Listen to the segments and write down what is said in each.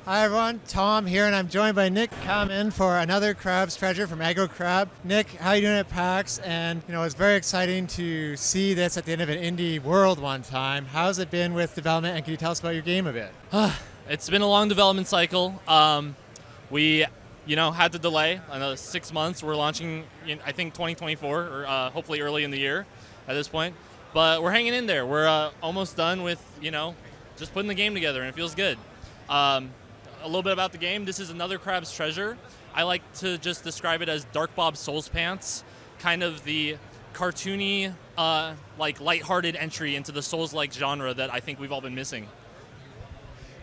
Hi everyone, Tom here, and I'm joined by Nick Kaman for another Crab's Treasure from Aggro Crab. Nick, how are you doing at PAX? And it's very exciting to see this at the end of an indie world one time. How's it been with development, and can you tell us about your game a bit? It's been a long development cycle. We, had to delay another 6 months. We're launching, I think, 2024, or hopefully early in the year at this point. But we're hanging in there. We're almost done with, just putting the game together, and it feels good. A little bit about the game. This is another Crab's Treasure. I like to just describe it as Dark Bob Souls Pants, kind of the cartoony, lighthearted entry into the Souls-like genre that I think we've all been missing.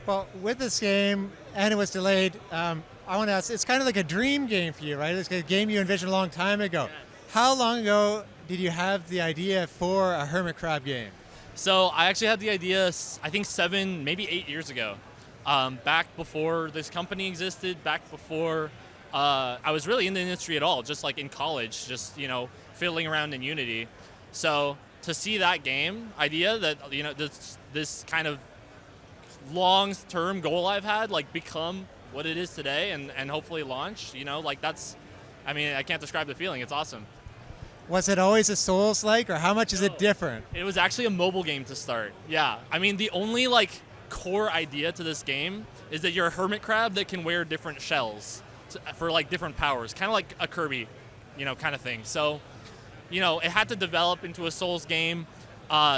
Well, with this game, and it was delayed, I want to ask, it's kind of like a dream game for you, right? It's a game you envisioned a long time ago. Yes. How long ago did you have the idea for a Hermit Crab game? So I actually had the idea, I think 7, maybe 8 years ago. Back before this company existed, back before I was really in the industry at all, just like in college, just, fiddling around in Unity. So to see that game idea that, this kind of long-term goal I've had, become what it is today and hopefully launch, I can't describe the feeling. It's awesome. Was it always a Souls-like, or how much is it different? It was actually a mobile game to start. Yeah. The only, core idea to this game is that you're a hermit crab that can wear different shells for different powers, kind of like a Kirby, kind of thing. So, it had to develop into a Souls game.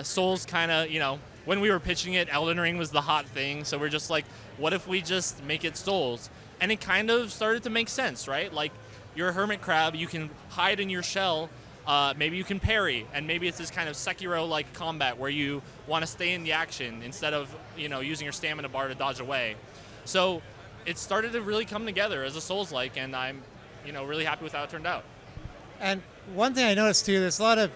Souls kind of, when we were pitching it, Elden Ring was the hot thing. So we're just like, what if we just make it Souls? And it kind of started to make sense, right? You're a hermit crab, you can hide in your shell. Maybe you can parry, and maybe it's this kind of Sekiro-like combat where you want to stay in the action instead of, using your stamina bar to dodge away. So it started to really come together as a Souls-like, and I'm, really happy with how it turned out. And one thing I noticed too, there's a lot of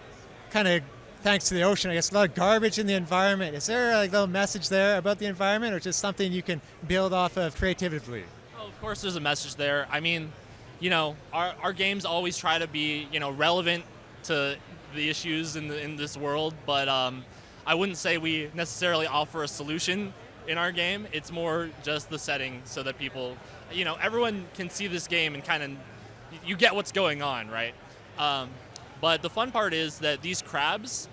kind of, thanks to the ocean, I guess, a lot of garbage in the environment. Is there a little message there about the environment, or just something you can build off of creatively? Oh, of course there's a message there. Our games always try to be, relevant to the issues in this world, but I wouldn't say we necessarily offer a solution in our game. It's more just the setting so that people, everyone can see this game and kind of, you get what's going on, right? But the fun part is that these crabs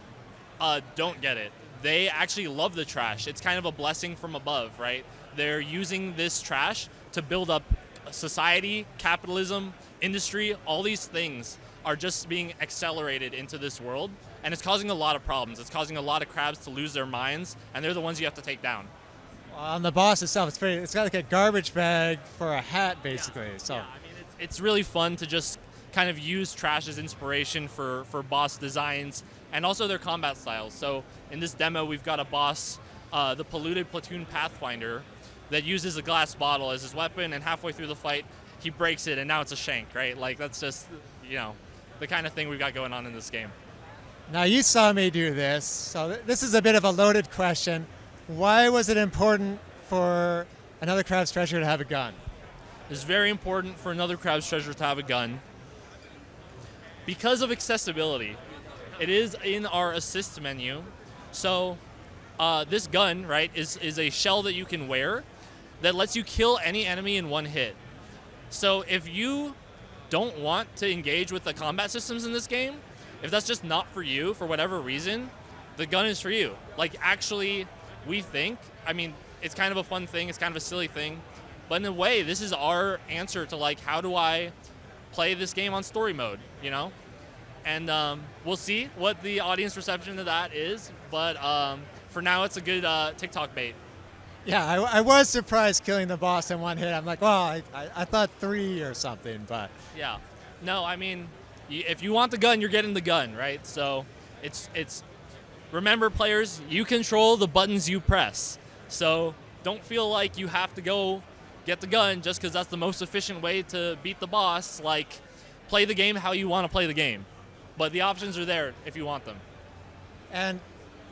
don't get it. They actually love the trash. It's kind of a blessing from above, right? They're using this trash to build up society, capitalism, industry, all these things are just being accelerated into this world, and it's causing a lot of problems. It's causing a lot of crabs to lose their minds, and they're the ones you have to take down. On the boss itself, it's got like a garbage bag for a hat, basically. Yeah. So Yeah, it's really fun to just kind of use trash as inspiration for boss designs and also their combat styles. So in this demo, we've got a boss, the Polluted Platoon Pathfinder, that uses a glass bottle as his weapon, and halfway through the fight, he breaks it, and now it's a shank, right? That's just, the kind of thing we've got going on in this game. now you saw me do this, so this is a bit of a loaded question. Why was it important for another Crab's Treasure to have a gun? It's very important for another Crab's Treasure to have a gun because of accessibility. It is in our assist menu. So this gun, right, is a shell that you can wear that lets you kill any enemy in one hit. So if you don't want to engage with the combat systems in this game, if that's just not for you for whatever reason, the gun is for you. Actually, we think, it's kind of a fun thing, it's kind of a silly thing, but in a way, this is our answer to how do I play this game on story mode, And we'll see what the audience reception to that is, but for now, it's a good TikTok bait. Yeah, I was surprised killing the boss in one hit. I'm like, well, I thought 3 or something, but... Yeah. No, if you want the gun, you're getting the gun, right? So it's remember, players, you control the buttons you press. So don't feel like you have to go get the gun just because that's the most efficient way to beat the boss. Play the game how you want to play the game. But the options are there if you want them. And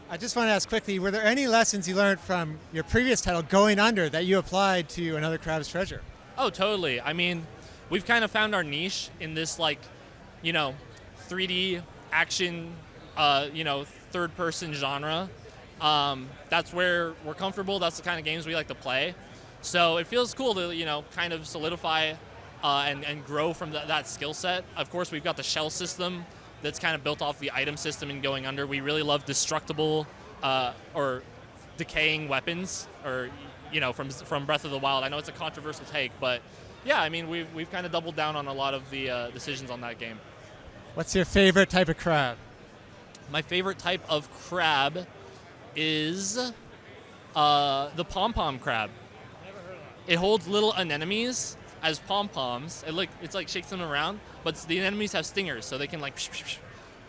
I just want to ask quickly, were there any lessons you learned from your previous title, Going Under, that you applied to another Crab's Treasure? Oh, totally. We've kind of found our niche in this 3D action, third-person genre. That's where we're comfortable. That's the kind of games we like to play. So it feels cool to, kind of solidify and grow from that skill set. Of course, we've got the shell system that's kind of built off the item system and going under. We really love destructible or decaying weapons, or from Breath of the Wild. I know it's a controversial take, but yeah, I mean we've kind of doubled down on a lot of the decisions on that game. What's your favorite type of crab? My favorite type of crab is the pom-pom crab. Never heard of It holds little anemones as pom-poms. It's like shakes them around, but the anemones have stingers, so they can like.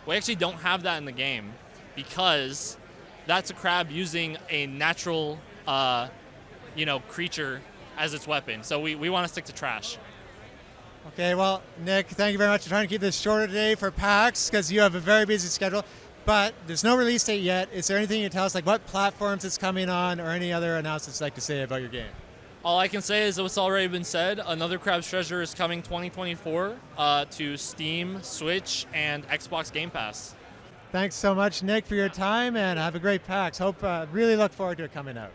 We actually don't have that in the game because that's a crab using a natural, creature as its weapon. So we want to stick to trash. Okay, well, Nick, thank you very much for trying to keep this shorter today for PAX because you have a very busy schedule. But there's no release date yet. Is there anything you can tell us, like what platforms it's coming on, or any other announcements you'd like to say about your game? All I can say is what's already been said. Another Crab's Treasure is coming 2024 to Steam, Switch, and Xbox Game Pass. Thanks so much, Nick, for your time, and have a great PAX. Really look forward to it coming out.